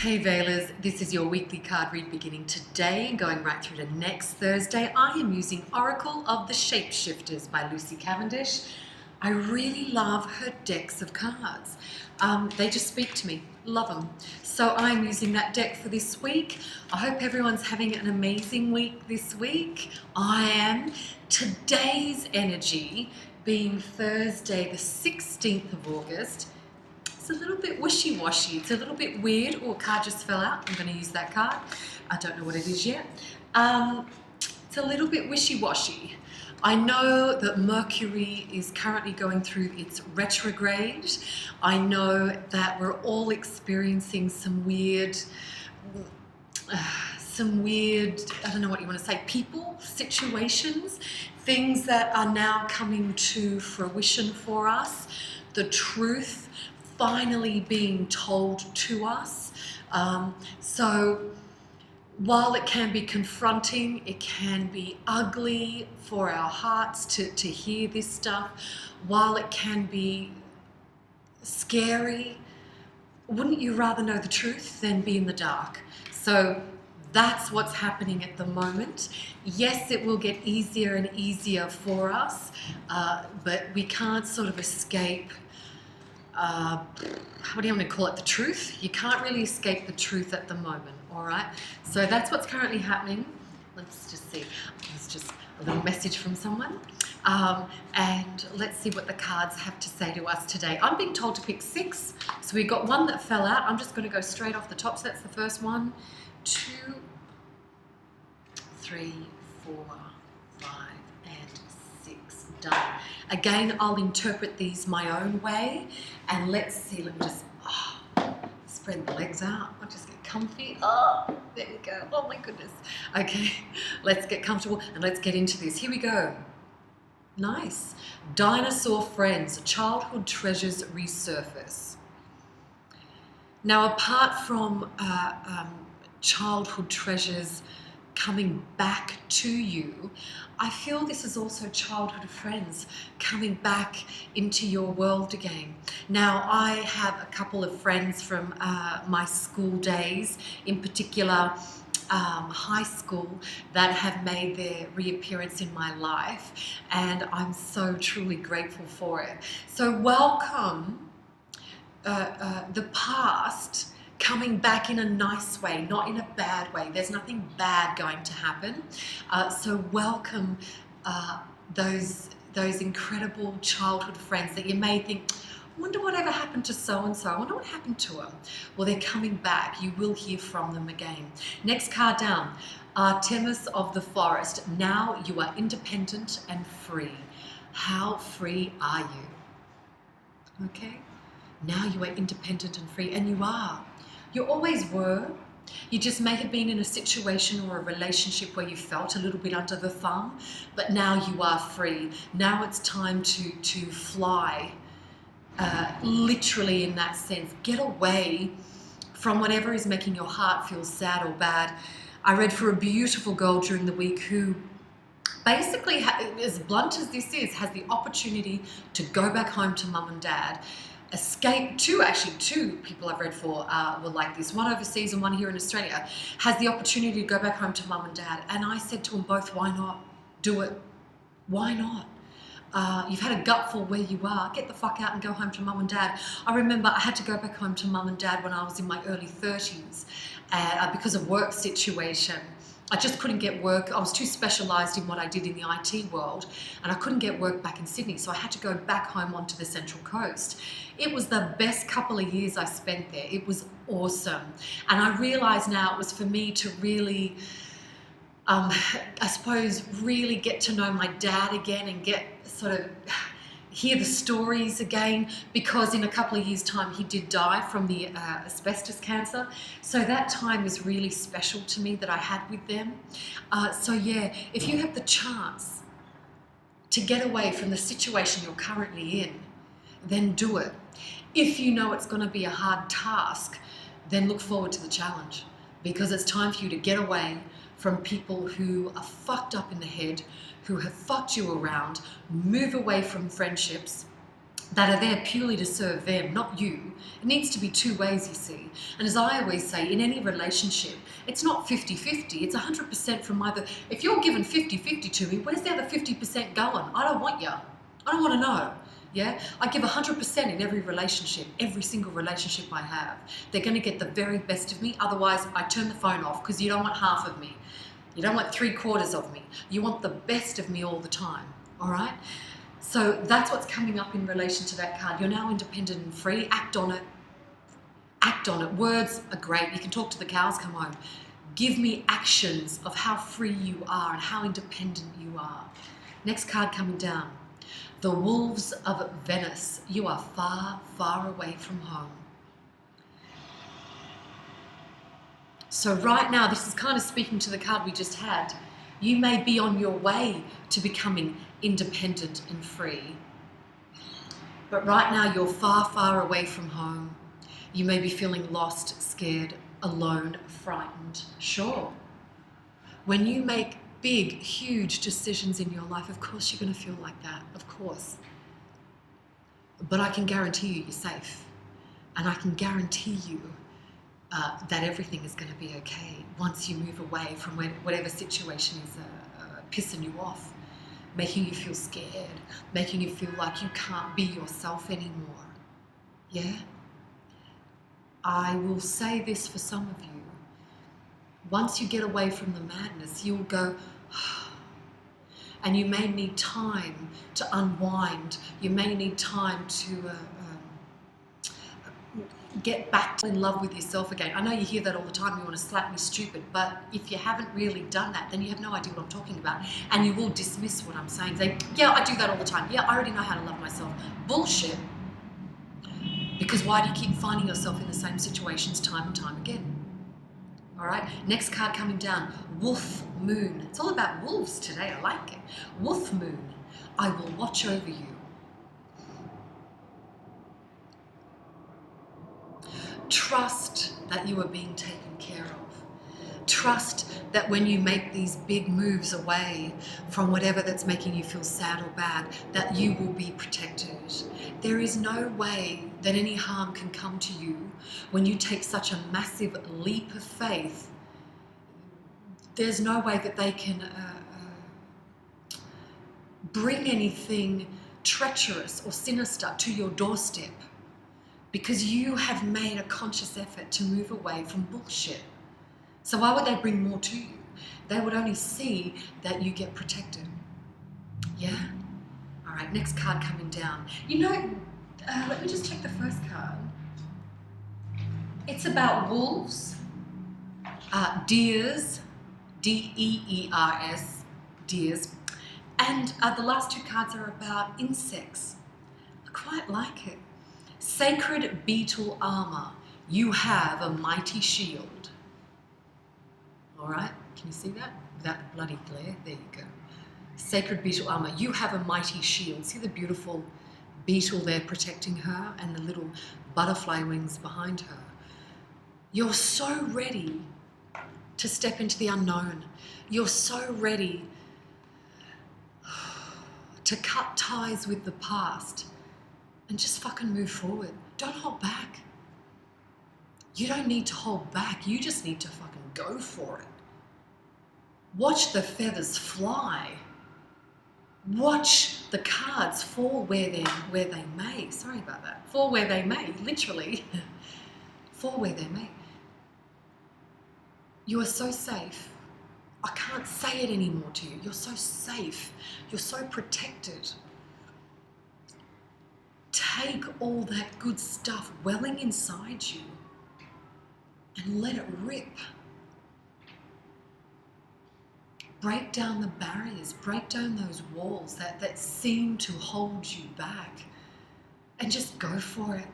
Hey Veilers, this is your weekly card read beginning today and going right through to next Thursday. I am using Oracle of the Shapeshifters by Lucy Cavendish. I really love her decks of cards. They just speak to me, love them. So I'm using that deck for this week. I hope everyone's having an amazing week this week. I am. Today's energy being Thursday the 16th of August. It's a little bit wishy-washy. It's a little bit weird. Oh, a card just fell out. I'm going to use that card. I don't know what it is yet. It's a little bit wishy-washy. I know that Mercury is currently going through its retrograde. I know that we're all experiencing some weird, I don't know what you want to say, people, situations, things that are now coming to fruition for us. The truth finally being told to us. So while it can be confronting, it can be ugly for our hearts to hear this stuff. While it can be scary, wouldn't you rather know the truth than be in the dark? So that's what's happening at the moment. Yes, it will get easier and easier for us, but we can't sort of escape what do you want to call it, the truth? You can't really escape the truth at the moment, all right? So that's what's currently happening. Let's just see. It's just a little message from someone. And let's see what the cards have to say to us today. I'm being told to pick 6. So we got one that fell out. I'm just going to go straight off the top. So that's the first one. 2, 3, 4, 5, and 6. Done. Again, I'll interpret these my own way. And let's see, let me just spread the legs out. I'll just get comfy. Oh, there we go. Oh my goodness. Okay, let's get comfortable and let's get into this. Here we go. Nice. Dinosaur friends, childhood treasures resurface. Now, apart from childhood treasures coming back to you, I feel this is also childhood friends coming back into your world again. Now, I have a couple of friends from my school days, in particular high school, that have made their reappearance in my life, and I'm so truly grateful for it. So welcome the past coming back in a nice way, not in a bad way. There's nothing bad going to happen. So welcome those incredible childhood friends that you may think, I wonder whatever happened to so-and-so. I wonder what happened to them. Well, they're coming back. You will hear from them again. Next card down, Artemis of the Forest. Now you are independent and free. How free are you? Okay? Now you are independent and free, and you are. You always were. You just may have been in a situation or a relationship where you felt a little bit under the thumb, but now you are free. Now it's time to fly, literally in that sense. Get away from whatever is making your heart feel sad or bad. I read for a beautiful girl during the week who basically, as blunt as this is, has the opportunity to go back home to mum and dad. Escape, two people I've read for were like this, one overseas and one here in Australia, has the opportunity to go back home to mum and dad. And I said to them both, why not? Do it. Why not? You've had a gutful where you are. Get the fuck out and go home to mum and dad. I remember I had to go back home to mum and dad when I was in my early 30s because of work situation. I just couldn't get work. I was too specialised in what I did in the IT world, and I couldn't get work back in Sydney, so I had to go back home onto the Central Coast. It was the best couple of years I spent there. It was awesome. And I realise now it was for me to really, I suppose, really get to know my dad again and get sort of hear the stories again, because in a couple of years' time he did die from the asbestos cancer. So that time is really special to me that I had with them. So yeah, if you have the chance to get away from the situation you're currently in, then do it. If you know it's going to be a hard task, then look forward to the challenge, because it's time for you to get away from people who are fucked up in the head, who have fucked you around. Move away from friendships that are there purely to serve them, not you. It needs to be two ways, you see. And as I always say, in any relationship, it's not 50-50, it's 100% from either. If you're given 50-50 to me, where's the other 50% going? I don't want you. I don't want to know. Yeah, I give 100% in every relationship, every single relationship I have. They're going to get the very best of me. Otherwise, I turn the phone off, because you don't want half of me. You don't want 3/4 of me. You want the best of me all the time. All right? So that's what's coming up in relation to that card. You're now independent and free. Act on it. Act on it. Words are great. You can talk to the cows come home. Give me actions of how free you are and how independent you are. Next card coming down. The Wolves of Venice. You are far, far away from home. So right now, this is kind of speaking to the card we just had. You may be on your way to becoming independent and free. But right now, you're far, far away from home. You may be feeling lost, scared, alone, frightened. Sure. When you make big, huge decisions in your life, of course you're going to feel like that, of course. But I can guarantee you, you're safe. And I can guarantee you that everything is going to be okay once you move away from whatever situation is pissing you off, making you feel scared, making you feel like you can't be yourself anymore. Yeah? I will say this for some of you. Once you get away from the madness, you'll go, and you may need time to unwind. You may need time to get back in love with yourself again. I know you hear that all the time, you want to slap me stupid, but if you haven't really done that, then you have no idea what I'm talking about. And you will dismiss what I'm saying. Say, yeah, I do that all the time. Yeah, I already know how to love myself. Bullshit. Because why do you keep finding yourself in the same situations time and time again? All right, next card coming down, Wolf Moon. It's all about wolves today, I like it. Wolf Moon, I will watch over you. Trust that you are being taken care of. Trust that when you make these big moves away from whatever that's making you feel sad or bad, that you will be protected. There is no way that any harm can come to you when you take such a massive leap of faith. There's no way that they can bring anything treacherous or sinister to your doorstep, because you have made a conscious effort to move away from bullshit. So why would they bring more to you? They would only see that you get protected. Yeah? All right, next card coming down. You know, let me just check the first card. It's about wolves, deers, D-E-E-R-S, deers. And the last two cards are about insects. I quite like it. Sacred beetle armor. You have a mighty shield. All right, can you see that? Without the bloody glare, there you go. Sacred beetle armor. You have a mighty shield. See the beautiful beetle there protecting her and the little butterfly wings behind her. You're so ready to step into the unknown. You're so ready to cut ties with the past and just fucking move forward. Don't hold back. You don't need to hold back. You just need to fucking go for it. Watch the feathers fly. Watch the cards fall where they may. Sorry about that. Fall where they may, literally. Fall where they may. You are so safe. I can't say it anymore to you. You're so safe. You're so protected. Take all that good stuff welling inside you and let it rip. Break down the barriers, break down those walls that seem to hold you back, and just go for it.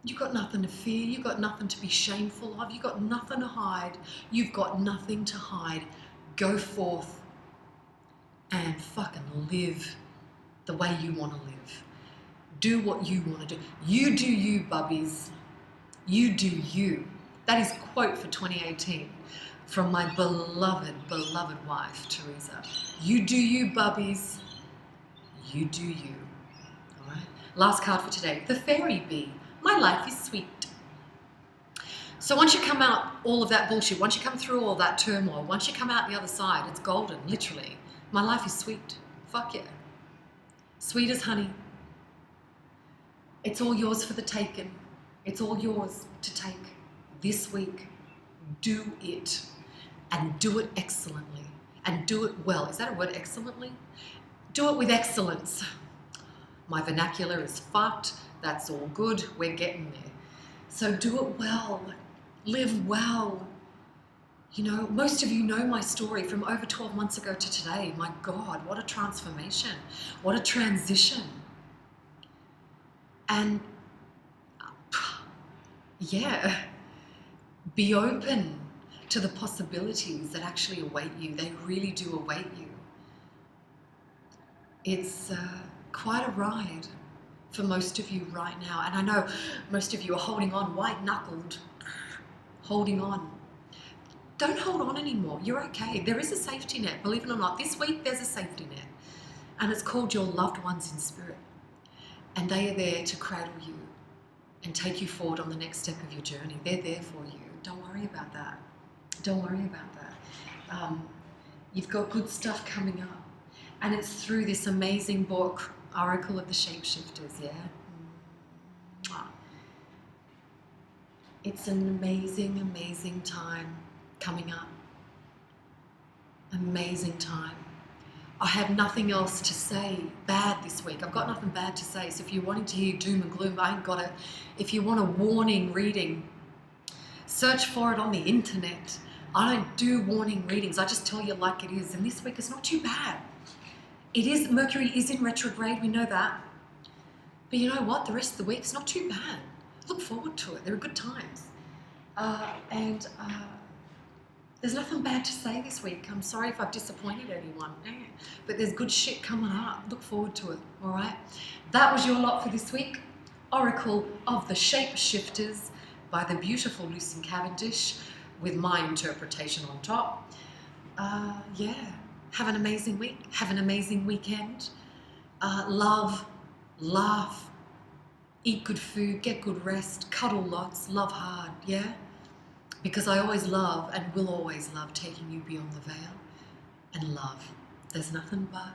You've got nothing to fear, you've got nothing to be shameful of, you've got nothing to hide, you've got nothing to hide. Go forth and fucking live the way you want to live. Do what you want to do. You do you, bubbies. You do you. That is a quote for 2018 from my beloved, beloved wife, Teresa. You do you, bubbies. You do you. All right? Last card for today, the fairy bee. My life is sweet. So once you come out all of that bullshit, once you come through all that turmoil, once you come out the other side, it's golden, literally. My life is sweet. Fuck yeah. Sweet as honey. It's all yours for the taking. It's all yours to take this week. Do it. And do it excellently. And do it well. Is that a word, excellently? Do it with excellence. My vernacular is fucked. That's all good. We're getting there. So do it well. Live well. You know, most of you know my story from over 12 months ago to today. My God, what a transformation. What a transition. And yeah, be open to the possibilities that actually await you. They really do await you. It's quite a ride for most of you right now. And I know most of you are holding on, white-knuckled, holding on. Don't hold on anymore. You're okay. There is a safety net. Believe it or not, this week there's a safety net. And it's called your loved ones in spirit. And they are there to cradle you and take you forward on the next step of your journey. They're there for you. Don't worry about that. Don't worry about that. You've got good stuff coming up. And it's through this amazing book, Oracle of the Shapeshifters, yeah? It's an amazing, amazing time coming up. Amazing time. I have nothing else to say bad this week. I've got nothing bad to say. So if you're wanting to hear doom and gloom, I ain't got it. If you want a warning reading, search for it on the internet. I don't do warning readings. I just tell you like it is. And this week is not too bad. It is, Mercury is in retrograde, we know that. But you know what? The rest of the week's not too bad. Look forward to it. There are good times. There's nothing bad to say this week. I'm sorry if I've disappointed anyone. But there's good shit coming up. Look forward to it, all right? That was your lot for this week. Oracle of the Shapeshifters by the beautiful Lucy Cavendish with my interpretation on top. Yeah. Have an amazing week. Have an amazing weekend. Love, laugh, eat good food, get good rest, cuddle lots, love hard, yeah? Because I always love and will always love taking you beyond the veil and love. There's nothing but